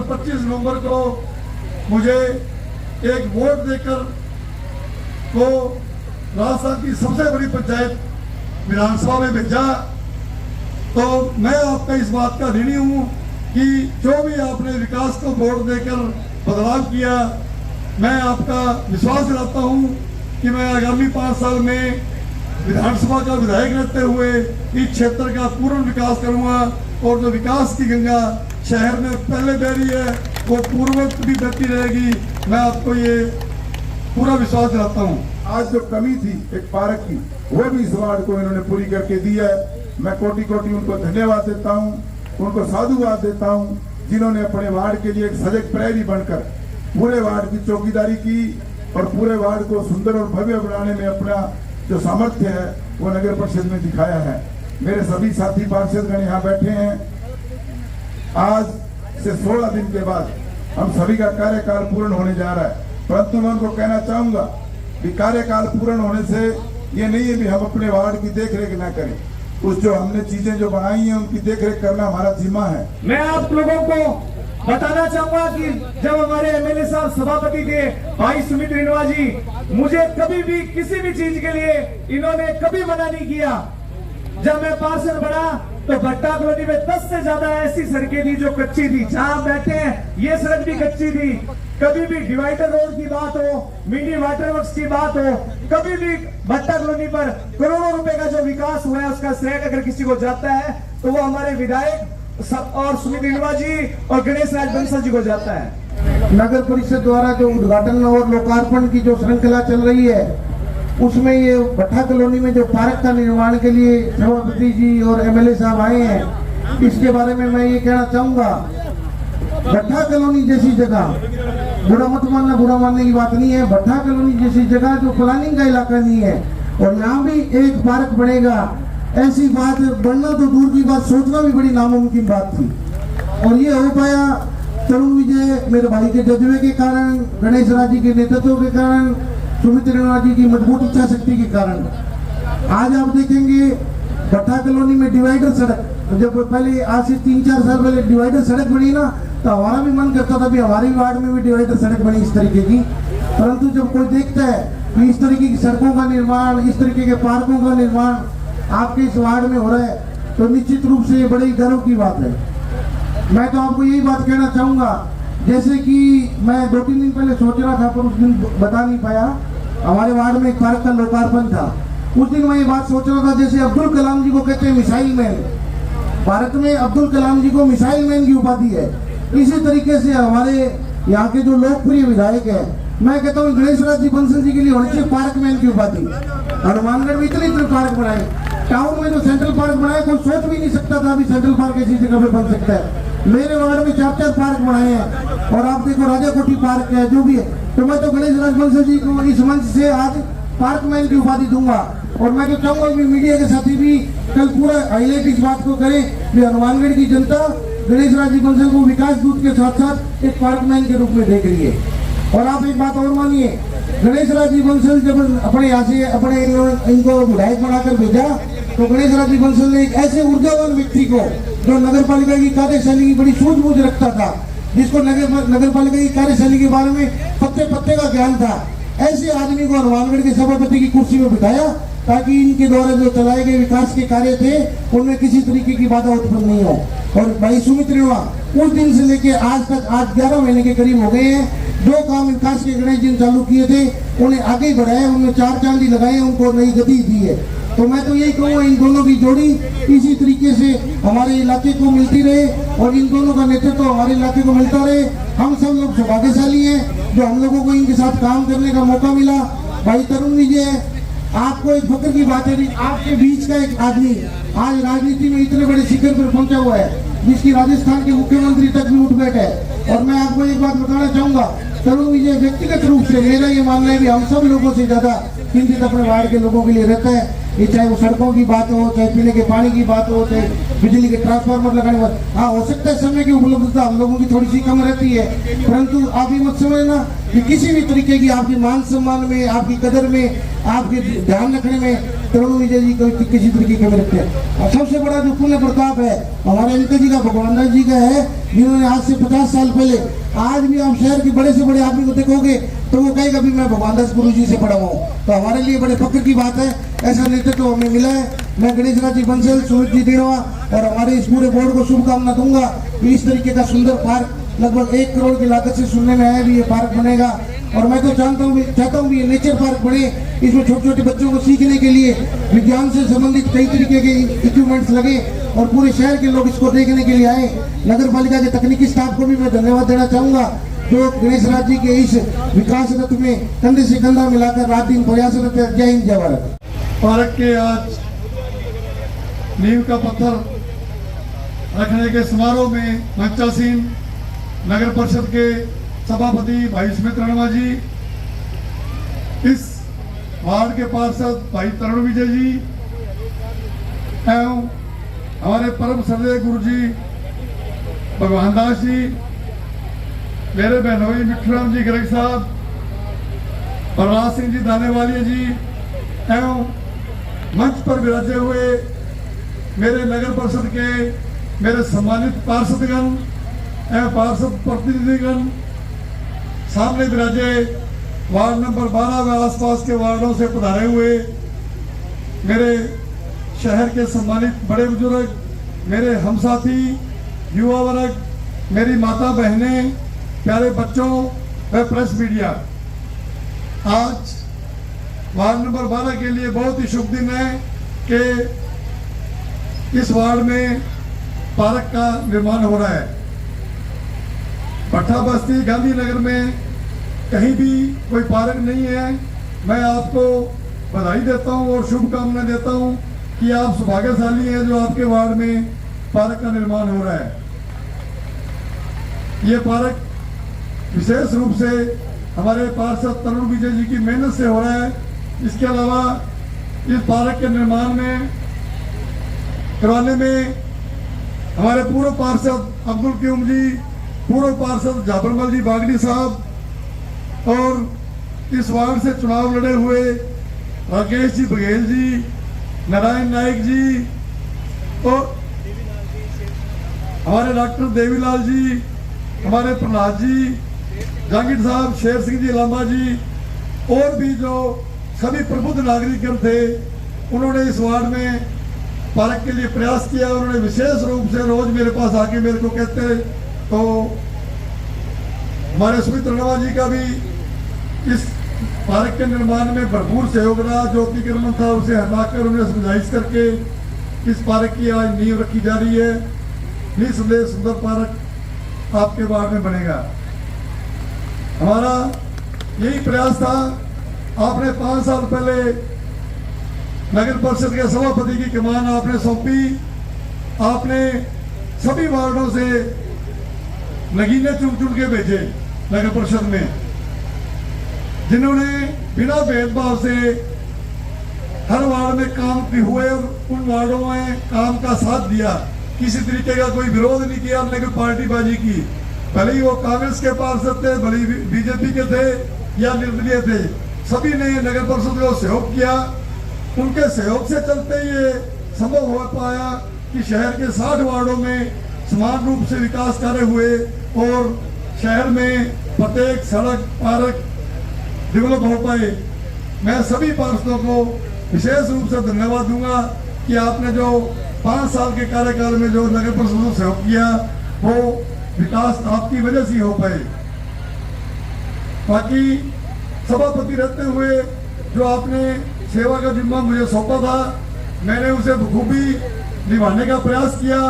25 नवंबर को मुझे एक वोट देकर को राजस्थान की सबसे बड़ी पंचायत विधानसभा में भेजा, तो मैं आपका इस बात का ऋणी हूँ कि जो भी आपने विकास को वोट देकर बदलाव किया, मैं आपका विश्वास दिलाता हूँ कि मैं आगामी 5 साल में विधानसभा का विधायक रहते हुए इस क्षेत्र का पूर्ण विकास करूंगा और जो विकास की गंगा शहर में पहले बह रही है वो पूर्ववत भी बहती रहेगी। मैं आपको ये पूरा विश्वास दिलाता हूँ। आज जो कमी थी एक पार्क की, वो भी इस वार्ड को इन्होंने पूरी करके दी है। मैं कोटि कोटि उनको धन्यवाद देता हूँ, उनको साधुवाद देता हूँ, जिन्होंने अपने वार्ड के लिए एक सजग प्रहरी बनकर पूरे वार्ड की चौकीदारी की और पूरे वार्ड को सुंदर और भव्य बनाने में अपना जो सामर्थ्य है वो नगर परिषद में दिखाया है। मेरे सभी साथी पार्षदगण यहाँ बैठे हैं। आज से 16 दिन के बाद हम सभी का कार्यकाल पूर्ण होने जा रहा है, परंतु मैं उनको कहना चाहूंगा कि कार्यकाल पूर्ण होने से ये नहीं है कि हम अपने वार्ड की देखरेख ना करें। उस जो हमने चीजें जो बनाई हैं उनकी देखरेख करना हमारा जिम्मा है। मैं आप लोगों को बताना चाहूंगा कि जब हमारे एमएलए साहब सभापति थे भाई सुमित रिनवा जी, मुझे कभी भी किसी भी चीज के लिए इन्होंने कभी मना नहीं किया। जब मैं पार्षद बना तो भट्टा कॉलोनी में 10 से ज्यादा ऐसी सड़कें थी जो कच्ची थी। जहां बैठे हैं ये सड़क भी कच्ची थी। कभी भी डिवाइडर रोड की बात हो, मिनी वाटर वर्क्स की बात हो, कभी भी भट्टा कॉलोनी पर करोड़ों रुपए का जो विकास हुआ है उसका श्रेय अगर किसी को जाता है तो वो हमारे विधायक और सुमित रिनवा जी और गणेश राज बंसल जी को जाता है। नगर परिषद द्वारा जो उद्घाटन और लोकार्पण की जो श्रृंखला चल रही है उसमें ये भट्टा कॉलोनी में जो पार्क का निर्माण के लिए सभापति जी और एमएलए साहब आए हैं, इसके बारे में मैं ये कहना चाहूंगा, भट्टा कॉलोनी जैसी जगह, बुरा मत मानना, बुरा मानने की बात नहीं है, भट्टा कॉलोनी जैसी जगह जो प्लानिंग का इलाका नहीं है और यहाँ भी एक पार्क बनेगा, ऐसी बात बनना तो दूर की बात, सोचना भी बड़ी नामुमकिन बात थी। और ये हो पाया तरुण विजय मेरे भाई के जज्बे के कारण, गणेश राज जी के नेतृत्व के कारण, सुमित रिनवा जी की मजबूत इच्छा शक्ति के कारण। आज आप देखेंगे भट्टा कॉलोनी में डिवाइडर सड़क, जब पहले आज से 3-4 साल पहले डिवाइडर सड़क बनी ना तो हमारा भी मन करता था भी हमारे वार्ड में भी डिवाइडर सड़क बनी इस तरीके की। परंतु जब कोई देखता है कि इस तरीके की सड़कों का निर्माण, इस तरीके के पार्कों का निर्माण आपके इस वार्ड में हो रहा है तो निश्चित रूप से बड़ी गर्व की बात है। मैं तो आपको यही बात कहना चाहूंगा, जैसे कि मैं 2-3 दिन पहले सोच रहा था पर उस दिन बता नहीं पाया, हमारे वार्ड में एक पार्क का लोकार्पण था। उस दिन मैं ये बात सोच रहा था जैसे अब्दुल कलाम जी को कहते हैं मिसाइल मैन, भारत में अब्दुल कलाम जी को मिसाइल मैन की उपाधि है, इसी तरीके से हमारे यहाँ के जो लोकप्रिय विधायक है, मैं कहता हूँ गणेश राज जी बंसल जी के लिए होनी चाहिए पार्क मैन की उपाधि। हनुमानगढ़ में इतने पार्क बनाए, टाउन में जो सेंट्रल पार्क बनाया कोई सोच भी नहीं सकता था अभी सेंट्रल पार्क ऐसी जगह पे बन सकता है। मेरे वार्ड में 4 पार्क बनाए हैं और आप देखो राजा कोठी पार्क है, जो भी है। तो मैं तो गणेश राज बंसल जी को इस मंच से आज पार्क मैन की उपाधि दूंगा। और मैं तो चाहूंगा कि मीडिया के साथी भी कल पूरा हाईलाइट इस बात को करें कि हनुमानगढ़ की जनता गणेश राज जी बंसल को विकास दूत के साथ साथ एक पार्क मैन के रूप में देख रही है। और आप एक बात और मानिए, गणेश राज जी बंसल जब अपने यहाँ से अपने इनको विधायक बनाकर भेजा तो गणेश राज जी बंसल ने एक ऐसे ऊर्जावान व्यक्ति को जो नगर पालिका की कार्यशैली की बड़ी सूझबूझ रखता था, जिसको नगर पालिका की कार्यशैली के बारे में पत्ते पत्ते का ज्ञान था, ऐसे आदमी को हनुमानगढ़ के सभापति की कुर्सी में बिठाया ताकि इनके द्वारा जो चलाए गए विकास के कार्य थे उनमें किसी तरीके की बाधा उत्पन्न नहीं हो। और भाई सुमित रिनवा उस दिन से लेके आज तक, आज 11 महीने के करीब हो गए हैं, जो काम विकास के गणेश जी चालू किए थे उन्हें आगे बढ़ाया, उनमें 4 चांदी लगाए, उनको नई गति दी है। तो मैं तो यही कहूँगा इन दोनों की जोड़ी इसी तरीके से हमारे इलाके को मिलती रहे और इन दोनों का नेतृत्व हमारे इलाके को मिलता रहे। हम सब लोग सौभाग्यशाली हैं जो हम लोगों को इनके साथ काम करने का मौका मिला। भाई तरुण विजय, आपको एक फक्र की बात है, आपके बीच का एक आदमी आज राजनीति में इतने बड़े शिखर पर पहुंचा हुआ है जिसकी राजस्थान के मुख्यमंत्री तक भी उठ बैठे है। और मैं आपको एक बात बताना चाहूंगा, तरुण विजय व्यक्तिगत रूप से मेरा ये मानना है कि हम सब लोगों से ज्यादा चिंतित अपने वार्ड के लोगों के लिए रहता है। ये चाहे वो सड़कों की बात हो, चाहे पीने के पानी की बात हो, चाहे बिजली के ट्रांसफार्मर लगाने की। हाँ, हो सकता है समय की उपलब्धता हम लोगों की थोड़ी सी कम रहती है, परंतु आप ये मत समझना कि किसी भी तरीके की आपकी मान सम्मान में, आपकी कदर में, आपके ध्यान रखने में तरुण विजय जी को किसी तरीके की कमी रखते हैं। सबसे बड़ा जो पुण्य प्रताप है हमारे अंकल जी का, भगवान दास जी का है जिन्होंने आज से 50 साल पहले, आज भी आप शहर के बड़े से बड़े आदमी को देखोगे तो वो कहेगा भी मैं भगवान दास गुरु जी से पढ़ा हुआ हूँ। तो हमारे लिए बड़े फक्र की बात है, ऐसा नेतृत्व तो हमें मिला है। मैं गणेश राज जी बंसल, सुमित जी दिनवा और हमारे इस पूरे बोर्ड को शुभकामना दूंगा कि इस तरीके का सुंदर पार्क लगभग 1 करोड़ की लागत से सुनने में आया भी ये पार्क बनेगा। और मैं तो चाहता हूँ भी ये नेचर पार्क बने, इसमें छोटे छोटे बच्चों को सीखने के लिए विज्ञान से संबंधित कई तरीके के इक्विपमेंट्स लगे और पूरे शहर के लोग इसको देखने के लिए आए। नगर पालिका के तकनीकी स्टाफ को भी मैं धन्यवाद देना चाहूंगा जो गणेश राज जी के इस विकास रथ में कंधे से कंधा मिलाकर रात दिन प्रयासरत है। जय हिंद, जय भारत। पार्क के आज नींव का पत्थर रखने के समारोह में मंचासीन नगर परिषद के सभापति भाई सुमित रणवा जी, इस वार्ड के पार्षद भाई तरुण विजय जी एवं हमारे परम श्रद्धेय गुरु जी भगवान दास जी, मेरे बहनोई मिठूराम जी गर्ग साहब, प्रहलाद सिंह जी दानेवालिया जी एवं मंच पर विराजे हुए मेरे नगर परिषद के मेरे सम्मानित पार्षदगण एवं पार्षद प्रतिनिधिगण, सामने विराजे वार्ड नंबर 12 व आसपास के वार्डों से पधारे हुए मेरे शहर के सम्मानित बड़े बुजुर्ग, मेरे हमसाथी, युवा वर्ग, मेरी माता बहनें, प्यारे बच्चों व प्रेस मीडिया। आज वार्ड नंबर 12 के लिए बहुत ही शुभ दिन है कि इस वार्ड में पार्क का निर्माण हो रहा है। भट्टा बस्ती गांधीनगर में कहीं भी कोई पार्क नहीं है। मैं आपको बधाई देता हूं और शुभकामनाएं देता हूं कि आप सौभाग्यशाली हैं जो आपके वार्ड में पार्क का निर्माण हो रहा है। ये पार्क विशेष रूप से हमारे पार्षद तरुण विजय जी की मेहनत से हो रहा है। इसके अलावा इस पार्क के निर्माण में करवाने में हमारे पूर्व पार्षद अब्दुल क्यूम जी, पूर्व पार्षद जाफरमल जी बागड़ी साहब और इस वार्ड से चुनाव लड़े हुए राकेश जी बघेल जी, नारायण नाइक जी और हमारे डॉक्टर देवीलाल जी, हमारे प्रहलाद जी, जहांगीर साहब, शेर सिंह जी लांबा जी और भी जो सभी प्रबुद्ध नागरिक थे, उन्होंने इस वार्ड में पार्क के लिए प्रयास किया। उन्होंने विशेष रूप से रोज मेरे पास आके मेरे को कहते, तो हमारे सुमित रणवा जी का भी इस पार्क के निर्माण में भरपूर सहयोग रहा। जो अतिक्रमण था उसे हटाकर उन्हें समझाइश करके इस पार्क की आज नींव रखी जा रही है। निसंदेह सुंदर पार्क आपके वार्ड में बनेगा। हमारा यही प्रयास था। आपने 5 साल पहले नगर परिषद के सभापति की कमान आपने सौंपी। आपने सभी वार्डों से नगीने चुन चुन के भेजे नगर परिषद में, जिन्होंने बिना भेदभाव से हर वार्ड में काम हुए और उन वार्डों में काम का साथ दिया। किसी तरीके का कोई विरोध नहीं किया, हमने कोई पार्टीबाजी की। भले ही वो कांग्रेस के पार्षद थे, भले ही बीजेपी के थे या निर्दलीय थे, सभी ने नगर परिषद को सहयोग किया। उनके सहयोग से चलते ये संभव हो पाया कि शहर के 60 वार्डों में समान रूप से विकास कार्य हुए और शहर में प्रत्येक सड़क, पार्क डेवलप हो पाए। मैं सभी पार्षदों को विशेष रूप से धन्यवाद दूंगा कि आपने जो 5 साल के कार्यकाल में जो नगर परिषद को सहयोग किया वो विकास आपकी वजह से हो पाए। बाकी सभापति रहते हुए जो आपने सेवा का जिम्मा मुझे सौंपा था, मैंने उसे बखूबी निभाने का प्रयास किया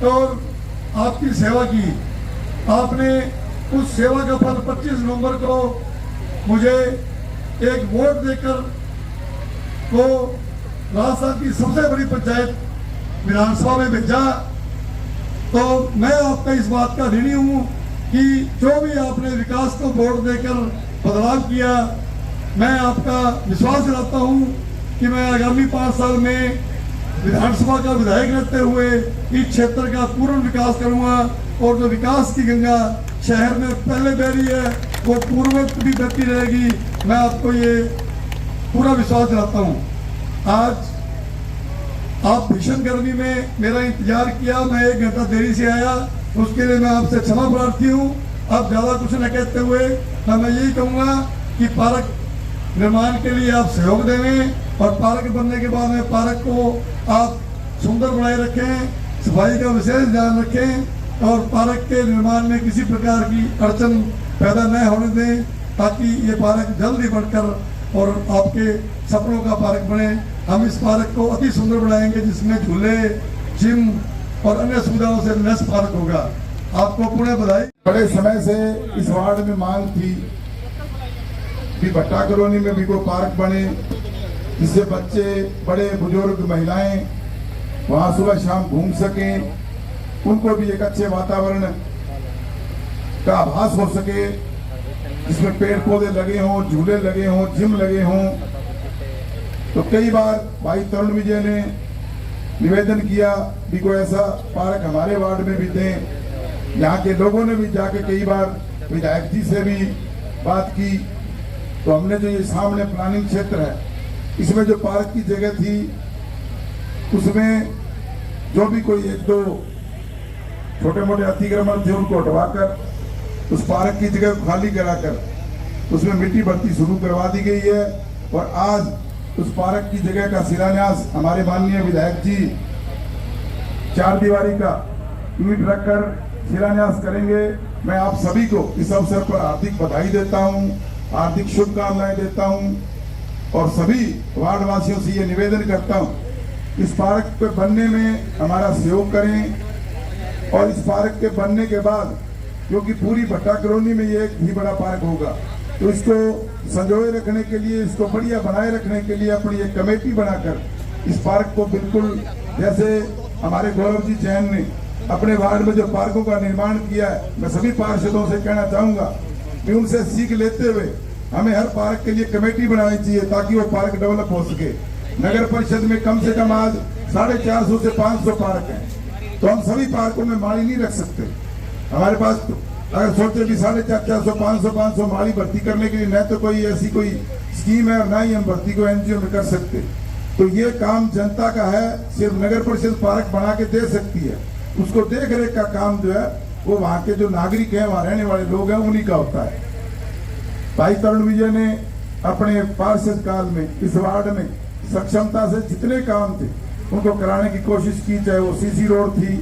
और आपकी सेवा की। आपने उस सेवा का फल 25 नवंबर को मुझे एक वोट देकर को राजस्थान की सबसे बड़ी पंचायत विधानसभा में भेजा। तो मैं आपका इस बात का ऋणी हूं कि जो भी आपने विकास को वोट देकर बदलाव किया, मैं आपका विश्वास दिलाता हूं कि मैं आगामी 5 साल में विधानसभा का विधायक रहते हुए इस क्षेत्र का पूर्ण विकास करूंगा और जो विकास की गंगा शहर में पहले बह रही है वो पूर्ववत भी बहती रहेगी। मैं आपको ये पूरा विश्वास दिलाता हूं। आज आप भीषण गर्मी में मेरा इंतजार किया, मैं 1 घंटा देरी से आया उसके लिए मैं आपसे क्षमा प्रार्थी हूँ। अब ज़्यादा कुछ न कहते हुए मैं यही कहूँगा कि पार्क निर्माण के लिए आप सहयोग दें और पार्क बनने के बाद में पार्क को आप सुंदर बनाए रखें, सफाई का विशेष ध्यान रखें और पार्क के निर्माण में किसी प्रकार की अड़चन पैदा न होने दें, ताकि ये पार्क जल्द ही बनकर और आपके सपनों का पार्क बने। हम इस पार्क को अति सुंदर बनाएंगे, जिसमें झूले, जिम और अन्य सुविधाओं से लैस पार्क होगा। आपको पुनः बधाई। बड़े समय से इस वार्ड में मांग थी कि भट्टा कॉलोनी में भी कोई पार्क बने, जिससे बच्चे, बड़े बुजुर्ग, महिलाएं वहां सुबह शाम घूम सकें, उनको भी एक अच्छे वातावरण का आभास हो सके, जिसमें पेड़ पौधे लगे हों, झूले लगे हों, जिम लगे हों। तो कई बार भाई तरुण विजय ने निवेदन किया कि कोई ऐसा पार्क हमारे वार्ड में भी दें। यहाँ के लोगों ने भी जाके कई बार विधायक जी से भी बात की। तो हमने जो ये सामने प्लानिंग क्षेत्र है, इसमें जो पार्क की जगह थी, उसमें जो भी कोई एक दो छोटे मोटे अतिक्रमण थे उनको हटवाकर उस पार्क की जगह खाली कराकर उसमें मिट्टी भर्ती शुरू करवा दी गई है। और आज उस पार्क की जगह का शिलान्यास हमारे माननीय विधायक जी 4 दीवारी का ईंट रखकर शिलान्यास करेंगे। मैं आप सभी को इस अवसर पर हार्दिक बधाई देता हूं, हार्दिक शुभकामनाएं देता हूं और सभी वार्ड वासियों से ये निवेदन करता हूं, इस पार्क के बनने में हमारा सहयोग करें। और इस पार्क के बनने के बाद, क्योंकि पूरी भट्टा कॉलोनी में ये एक भी बड़ा पार्क होगा, तो इसको संजोए रखने के लिए, इसको बढ़िया बनाए रखने के लिए अपनी एक कमेटी बनाकर इस पार्क को बिल्कुल, जैसे हमारे गौरव जी जैन ने अपने वार्ड में जो पार्कों का निर्माण किया है, मैं सभी पार्षदों से कहना चाहूंगा कि उनसे सीख लेते हुए हमें हर पार्क के लिए कमेटी बनानी चाहिए, ताकि वो पार्क डेवलप हो सके। नगर परिषद में कम से कम आज 450 से 500 पार्क हैं, तो हम सभी पार्कों में माली नहीं रख सकते। हमारे पास अगर सोचे भी 450, 500 माली भर्ती करने के लिए न तो कोई ऐसी कोई स्कीम है और ना ही हम भर्ती को एनजीओ में कर सकते। तो ये काम जनता का है, सिर्फ नगर परिषद पार्क बना के दे सकती है। उसको देख रेख का काम जो है वो वहाँ के जो नागरिक हैं, वहाँ रहने वाले लोग हैं, उन्हीं का होता है। भाई तरुण विजय ने अपने पार्षद काल में इस वार्ड में सक्षमता से जितने काम थे उनको कराने की कोशिश की, चाहे वो सीसी रोड थी,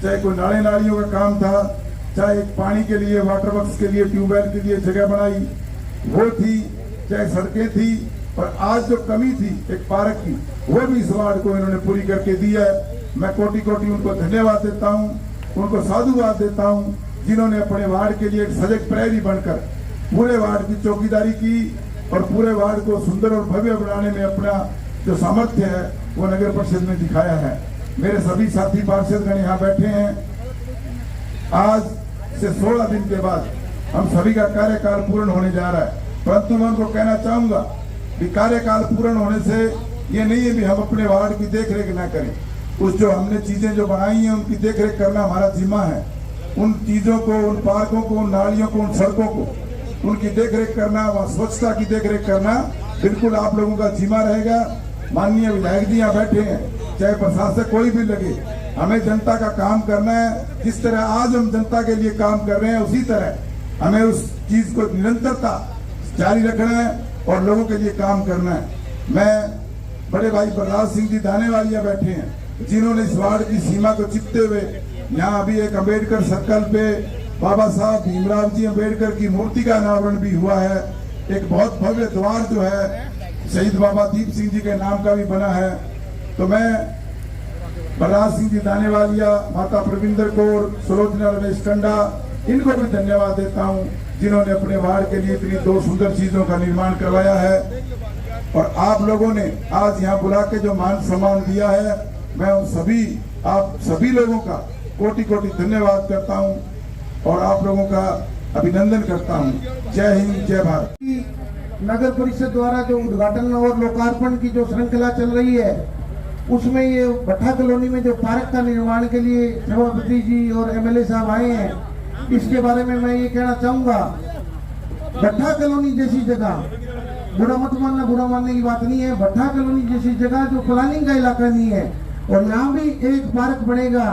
चाहे कोई नाले नालियों का काम था, चाहे पानी के लिए, वाटर वर्क्स के लिए, ट्यूबवेल के लिए जगह बनाई वो थी, चाहे सड़कें थी। और आज जो कमी थी एक पार्क की, वो भी इस वार्ड को इन्होंने पूरी करके दिया है। मैं कोटि कोटि उनको धन्यवाद देता हूँ, उनको साधुवाद देता हूँ, जिन्होंने अपने वार्ड के लिए एक सजग प्रहरी बनकर पूरे वार्ड की चौकीदारी की और पूरे वार्ड को सुंदर और भव्य बनाने में अपना जो सामर्थ्य है वो नगर परिषद में दिखाया है। मेरे सभी साथी पार्षदगण यहाँ बैठे हैं। आज से 16 दिन के बाद हम सभी का कार्यकाल पूर्ण होने जा रहा है, परंतु मैं उनको कहना चाहूंगा कि कार्यकाल पूर्ण होने से ये नहीं है कि हम अपने वार्ड की देख रेख न करें। उस जो हमने चीजें जो बनाई हैं उनकी देख रेख करना हमारा जिम्मा है। उन चीजों को, उन पार्कों को, उन नालियों को, उन सड़कों को, उनकी देख रेख करना, वहाँ स्वच्छता की देख रेख करना बिल्कुल आप लोगों का जिम्मा रहेगा। माननीय विधायक जी यहाँ बैठे हैं, चाहे प्रशासक कोई भी लगे, हमें जनता का काम करना है। जिस तरह आज हम जनता के लिए काम कर रहे हैं, उसी तरह हमें उस चीज को निरंतरता जारी रखना है और लोगों के लिए काम करना है। मैं बड़े भाई बलराज सिंह जी दानेवालिया बैठे हैं, जिन्होंने इस वार्ड की सीमा को चिपते हुए यहाँ अभी एक अम्बेडकर सर्कल पे बाबा साहब भीमराव जी अम्बेडकर की मूर्ति का अनावरण भी हुआ है। एक बहुत भव्य द्वार जो है शहीद बाबा दीप सिंह जी के नाम का भी बना है। तो मैं बलराज सिंह जी दानेवालिया, माता प्रविंदर कौर, सुलोचना रमेश टंडा, इनको भी धन्यवाद देता हूँ, जिन्होंने अपने वार्ड के लिए इतनी 2 सुंदर चीजों का निर्माण करवाया है। और आप लोगों ने आज यहाँ बुला के जो मान सम्मान दिया है, मैं उन सभी आप सभी लोगों का कोटि कोटि धन्यवाद करता हूँ और आप लोगों का अभिनंदन करता हूँ। जय हिंद, जय भारत। नगर परिषद द्वारा जो उद्घाटन और लोकार्पण की जो श्रृंखला चल रही है, उसमें ये भट्टा कॉलोनी में जो पार्क का निर्माण के लिए सभापति जी और एमएलए साहब आए हैं, इसके बारे में मैं ये कहना चाहूंगा, भट्टा कॉलोनी जैसी जगह, बुरा मत मानना, बुरा मानने की बात नहीं है, भट्टा कॉलोनी जैसी जगह जो प्लानिंग का इलाका नहीं है और यहाँ भी एक पार्क बनेगा,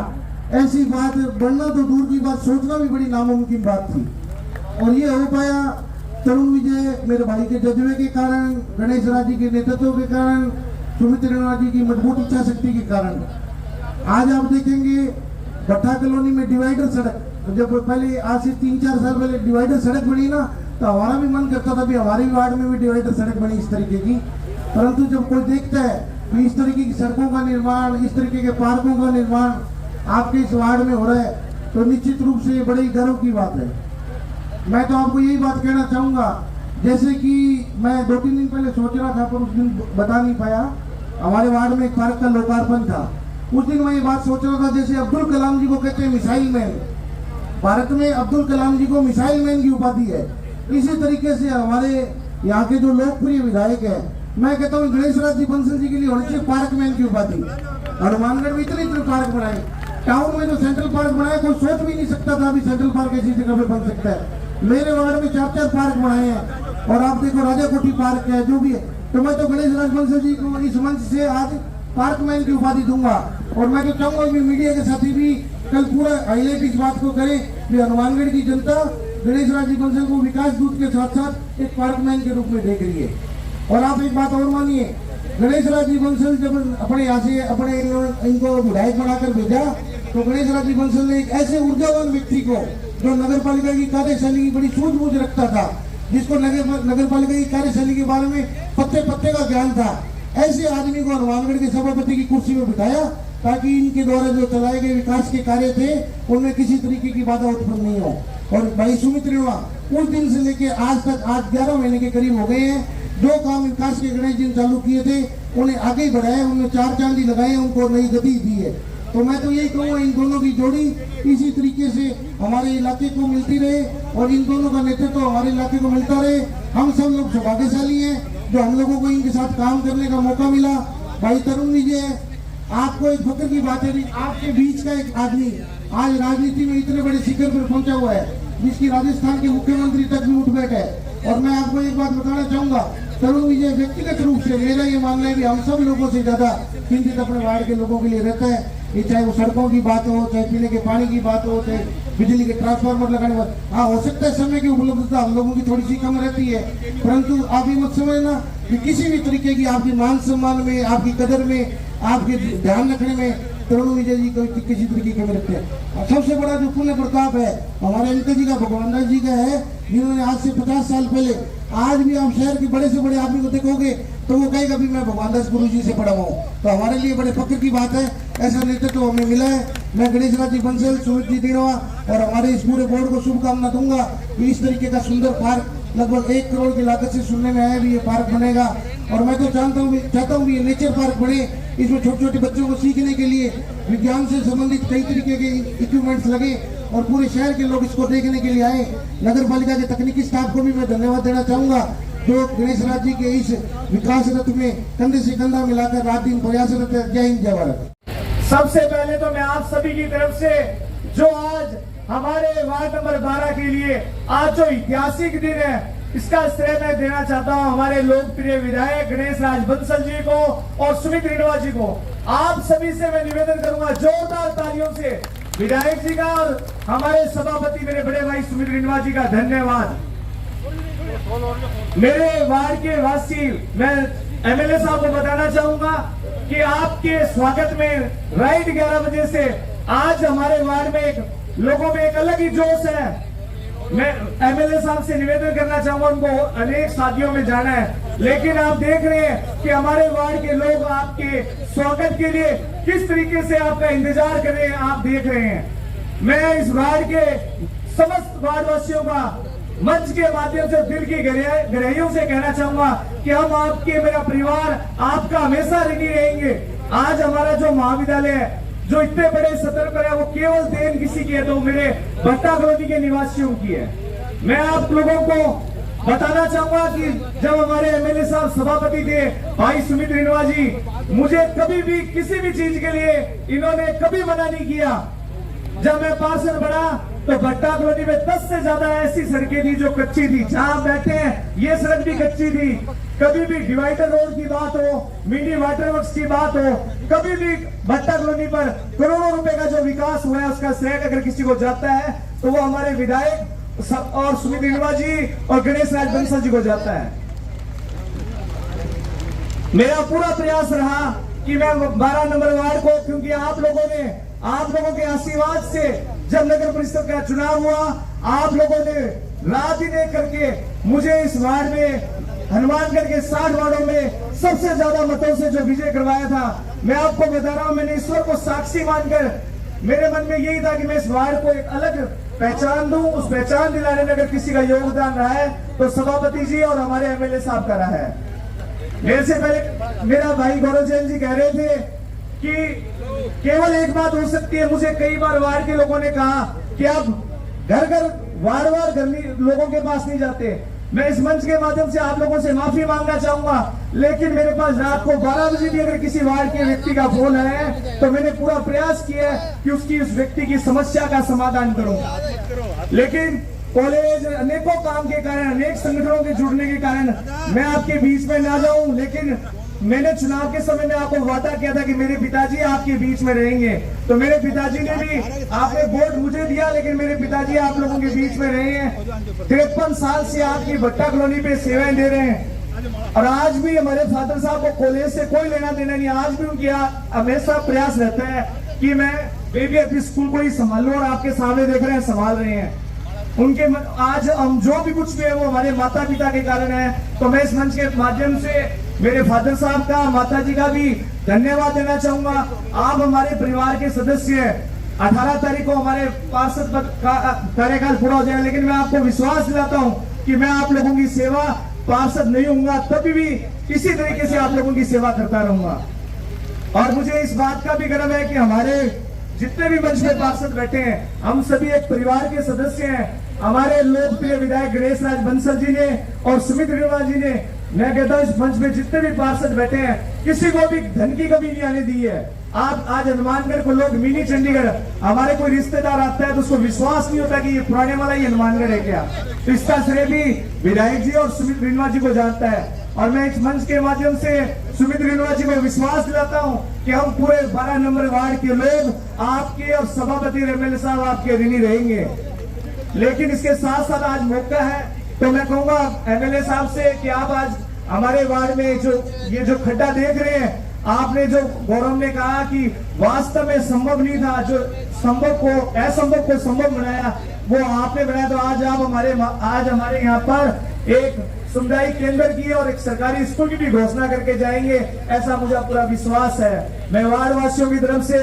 ऐसी बात बढ़ना तो दूर की बात, सोचना भी बड़ी नामुमकिन बात थी। और ये हो पाया तरुण विजय मेरे भाई के जज्बे के कारण, गणेश राज जी के नेतृत्व के कारण, सुमित रेणुका जी की मजबूत इच्छा शक्ति के कारण। आज आप देखेंगे भट्टा कॉलोनी में डिवाइडर सड़क, जब पहले आज से 3-4 साल पहले डिवाइडर सड़क बनी ना, तो हमारा भी मन करता था भी हमारे वार्ड में भी डिवाइडर सड़क बनी इस तरीके की। परंतु जब कोई देखता है तो इस तरीके की सड़कों का निर्माण, इस तरीके के पार्कों का निर्माण आपके इस वार्ड में हो रहा है, तो निश्चित रूप से बड़ी गर्व की बात है। मैं तो आपको यही बात कहना चाहूँगा, जैसे कि मैं 2-3 दिन पहले सोच रहा था पर उस दिन बता नहीं पाया, हमारे वार्ड में एक पार्क का लोकार्पण था। उस दिन मैं ये बात सोच रहा था, जैसे अब्दुल कलाम जी को कहते हैं मिसाइल मैन, भारत में अब्दुल कलाम जी को मिसाइल मैन की उपाधि है, इसी तरीके से हमारे यहाँ के जो लोकप्रिय विधायक है, मैं कहता हूँ गणेश राज जी बंसल जी के लिए होनी चाहिए पार्क मैन की उपाधि। हनुमानगढ़ में इतने पार्क बनाए, टाउन में जो सेंट्रल पार्क बनाया कोई सोच भी नहीं सकता था अभी सेंट्रल पार्क ऐसी जगह पे बन सकता है। मेरे वार्ड में 4-4 पार्क बनाए हैं, और आप देखो राजा कोठी पार्क है, जो भी है। तो मैं तो गणेश राज बंसल जी को इस मंच से आज पार्क मैन की उपाधि दूंगा। और मैं तो चाहूंगा कि मीडिया के साथी भी कल पूरा हाईलाइट इस बात को करें कि हनुमानगढ़ की जनता गणेश राज जी बंसल को विकास दूत के साथ साथ एक पार्क मैन के रूप में देख रही है। और आप एक बात और मानिए, गणेश राज जी बंसल जब अपने यहाँ से अपने इनको विधायक बनाकर भेजा, तो गणेश राज जी बंसल ने एक ऐसे ऊर्जावान व्यक्ति को, जो नगर पालिका की कार्यशैली की बड़ी सूझबूझ रखता था, जिसको नगर पालिका की कार्यशैली के बारे में पत्ते पत्ते का ज्ञान था, ऐसे आदमी को हनुमानगढ़ के सभापति की कुर्सी में बिठाया, ताकि इनके द्वारा जो चलाए गए विकास के कार्य थे उनमें किसी तरीके की बाधा उत्पन्न नहीं हो। और भाई सुमित रेणुका उस दिन से लेके आज तक, आज 11 महीने के करीब हो गए हैं, जो काम विकास के गणेश जी ने चालू किए थे उन्हें आगे बढ़ाया, उनमें 4 चांदी लगाए, उनको नई गति दी है। तो मैं तो यही कहूँगा इन दोनों की जोड़ी इसी तरीके से हमारे इलाके को मिलती रहे, और इन दोनों का नेतृत्व हमारे इलाके को मिलता रहे। हम सब लोग सौभाग्यशाली हैं जो हम लोगों को इनके साथ काम करने का मौका मिला। भाई तरुण विजय, आपको एक फक्र की बात है, आपके बीच का एक आदमी आज राजनीति में इतने बड़े शिखर पर पहुंचा हुआ है, जिसकी राजस्थान के मुख्यमंत्री तक भी उठ बैठे है। और मैं आपको एक बात बताना चाहूंगा, तरुण विजय व्यक्तिगत रूप से मेरा ये मानना है कि हम सब लोगों से ज्यादा चिंतित अपने वार्ड के लोगों के लिए रहता है। ये चाहे वो सड़कों की बात हो, चाहे पीने के पानी की बात हो, चाहे बिजली के ट्रांसफार्मर लगाने की। हाँ, हो सकता है समय की उपलब्धता हम लोगों की थोड़ी सी कम रहती है, परंतु आप ये मत समझना कि किसी भी तरीके की आपकी मान सम्मान में, आपकी कदर में, आपके ध्यान रखने में तरुण विजय जी को किसी तरीके की कमी रखते हैं। सबसे बड़ा जो पुण्य प्रताप है हमारे अंकल जी का, भगवान दास जी का है, जिन्होंने आज से 50 साल पहले, आज भी आप शहर के बड़े से बड़े आदमी को देखोगे तो वो कहेगा भी मैं भगवान दास गुरु जी से पढ़ा हुआ हूँ। तो हमारे लिए बड़े फक्र की बात है, ऐसा नेतृत्व तो हमें मिला है। मैं गणेश राज जी बंसल, सुमित जी रेणुका और हमारे इस पूरे बोर्ड को शुभकामना दूंगा कि इस तरीके का सुंदर पार्क लगभग 1 करोड़ की लागत से सुनने में आया भी ये पार्क बनेगा। और मैं तो चाहता हूँ ये नेचर पार्क बने, इसमें छोटे छोटे बच्चों को सीखने के लिए विज्ञान से संबंधित कई तरीके के इक्विपमेंट्स लगे और पूरे शहर के लोग इसको देखने के लिए आए। नगर पालिका के तकनीकी स्टाफ को भी मैं धन्यवाद देना चाहूंगा, जो गणेश राज जी के इस विकास रथ में कंधे से कंधा मिलाकर रात दिन प्रयासरत है। जय हिंद, जय भारत। सबसे पहले तो मैं आप सभी की तरफ से जो आज हमारे वार्ड नंबर 12 के लिए आज जो ऐतिहासिक दिन है, इसका श्रेय मैं देना चाहता हूं हमारे लोकप्रिय विधायक गणेश राज बंसल जी को और सुमित रेणुका जी को। आप सभी से मैं निवेदन करूंगा जोरदार तालियों से विधायक जी का और हमारे सभापति मेरे बड़े भाई सुमित रेणुका जी का धन्यवाद। मेरे वार्ड के वासी, मैं एमएलए साहब को बताना चाहूंगा कि आपके स्वागत में राइट 11 बजे से आज हमारे वार्ड में लोगों में एक अलग ही जोश है। मैं एमएलए साहब से निवेदन करना चाहूंगा, उनको अनेक शादियों में जाना है, लेकिन आप देख रहे हैं कि हमारे वार्ड के लोग आपके स्वागत के लिए किस तरीके से आपका इंतजार कर रहे हैं, आप देख रहे हैं। मैं इस वार्ड के समस्त वार्डवासियों का मंच के माध्यम से दिल की गहराइयों से कहना चाहूंगा कि हम आपके, मेरा परिवार आपका हमेशा ऋणी रहेंगे। आज हमारा जो महाविद्यालय है, जो इतने बड़े सतर पर है, वो केवल देन किसी की है तो मेरे भट्टा कॉलोनी के निवासियों की है। मैं आप लोगों को बताना चाहूंगा कि जब हमारे एमएलए साहब सभापति थे भाई सुमित रेणुका जी, मुझे कभी भी किसी भी चीज के लिए इन्होंने कभी मना नहीं किया। जब मैं पार्षद बना तो भट्टा कॉलोनी में 10 से ज्यादा ऐसी सड़कें थी जो कच्ची थी, जहां बैठे हैं ये सड़क भी कच्ची थी। कभी भी डिवाइडर रोड की बात हो, मिनी वाटर वर्क्स की बात हो, कभी भी भट्टा कॉलोनी पर करोड़ों रुपए का जो विकास हुआ है उसका श्रेय अगर किसी को जाता है तो वो हमारे विधायक और सुमित रिनवा जी और गणेश राज बंसल जी को जाता है। मेरा पूरा प्रयास रहा कि मैं 12 नंबर वार्ड को, क्योंकि आप लोगों के आशीर्वाद से जब नगर परिषद का चुनाव हुआ, आप लोगों ने रात दिन एक करके मुझे इस वार्ड में हनुमानगढ़ के 60 वार्डों में सबसे ज्यादा मतों से जो विजय करवाया था। मैं आपको बता रहा हूं, मैंने ईश्वर को साक्षी मानकर मेरे मन में यही था कि मैं इस वार्ड को एक अलग पहचान दूं। उस पहचान दिलाने में अगर किसी का योगदान रहा है तो सभापति जी और हमारे एमएलए साहब का रहा है। मेरे से पहले मेरा भाई गौरव जैन जी कह रहे थे कि केवल एक बात हो सकती है। मुझे कई बार वार्ड के लोगों ने कहा कि आप घर घर वार्ड लोगों के पास नहीं जाते। मैं इस मंच के माध्यम से आप लोगों से माफी मांगना चाहूंगा, लेकिन मेरे पास रात को 12 बजे भी अगर किसी वार्ड के व्यक्ति का फोन है तो मैंने पूरा प्रयास किया है कि उसकी उस व्यक्ति की समस्या का समाधान करूं। लेकिन कॉलेज अनेकों काम के कारण, अनेक संगठनों के जुड़ने के कारण मैं आपके बीच में ना जाऊं, लेकिन मैंने चुनाव के समय में आपको वादा किया था कि मेरे पिताजी आपके बीच में रहेंगे। तो मेरे पिताजी ने भी, आपने वोट मुझे दिया लेकिन मेरे पिताजी आप लोगों के बीच में रहे हैं। 53 साल से आपकी भट्टा कॉलोनी पे सेवाएं दे रहे हैं और आज भी हमारे फादर साहब को कॉलेज से कोई लेना देना नहीं। आज भी उनकी हमेशा प्रयास रहता है कि मैं बेबी अपनी स्कूल को ही संभालूं और आपके सामने देख रहे हैं संभाल रहे हैं। उनके आज हम जो भी कुछ भी है वो हमारे माता पिता के कारण है। तो मैं इस मंच के माध्यम से मेरे फादर साहब का, माता जी का भी धन्यवाद देना चाहूंगा। आप हमारे परिवार के सदस्य हैं। 18 तारीख को हमारे पार्षद पद का कार्यकाल पूरा हो जाएगा, लेकिन मैं आपको विश्वास दिलाता हूं कि मैं आप लोगों की सेवा, पार्षद नहीं होऊंगा तभी भी इसी तरीके से आप लोगों की सेवा करता रहूंगा। और मुझे इस बात का भी गर्व है कि हमारे जितने भी मंच में पार्षद बैठे हैं, हम सभी एक परिवार के सदस्य हैं। हमारे लोकप्रिय विधायक गणेश राज बंसल जी ने और सुमित रिनवा जी ने, मैं कहता हूं इस मंच में जितने भी पार्षद बैठे हैं, किसी को भी धन की कमी नहीं आने दी है। आप आज हनुमानगढ़ को लोग मिनी चंडीगढ़, हमारे कोई रिश्तेदार आता है तो उसको विश्वास नहीं होता कि ये पुराने वाला ही हनुमानगढ़ है क्या। तो इसका श्रेय भी विधायक जी और सुमित रिनवा जी को जाता है। और मैं इस मंच के माध्यम से सुमित रिनवा जी को विश्वास दिलाता हूं कि हम पूरे 12 नंबर वार्ड के लोग आपके और सभापति एमएलए साहब आपके ऋणी रहेंगे। लेकिन इसके साथ साथ आज मौका है तो मैं कहूंगा एमएलए साहब से कि आप आज हमारे वार्ड में ये जो खड्डा देख रहे हैं, आपने जो गौरव ने कहा कि वास्तव में संभव नहीं था, जो असंभव को संभव बनाया वो आपने बनाया। तो आज हमारे यहाँ पर एक सामुदायिक केंद्र की और एक सरकारी स्कूल की भी घोषणा करके जाएंगे, ऐसा मुझे पूरा विश्वास है। मैं वार्ड वासियों की तरफ से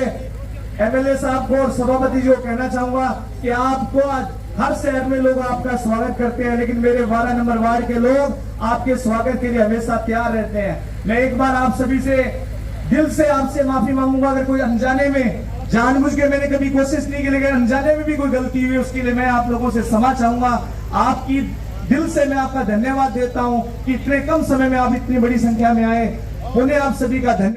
एमएलए साहब को और सभापति जी को कहना चाहूंगा कि आपको आज हर शहर में लोग आपका स्वागत करते हैं, लेकिन मेरे 12 नंबर वार्ड के लोग आपके स्वागत के लिए हमेशा तैयार रहते हैं। मैं एक बार आप सभी से दिल से आपसे माफी मांगूंगा अगर कोई अनजाने में, जानबूझ के मैंने कभी कोशिश नहीं की, लेकिन अनजाने में भी कोई गलती हुई उसके लिए मैं आप लोगों से क्षमा चाहूंगा। आपकी दिल से मैं आपका धन्यवाद देता हूं कि इतने कम समय में आप इतनी बड़ी संख्या में आए। उन्हें आप सभी का धन्यवाद।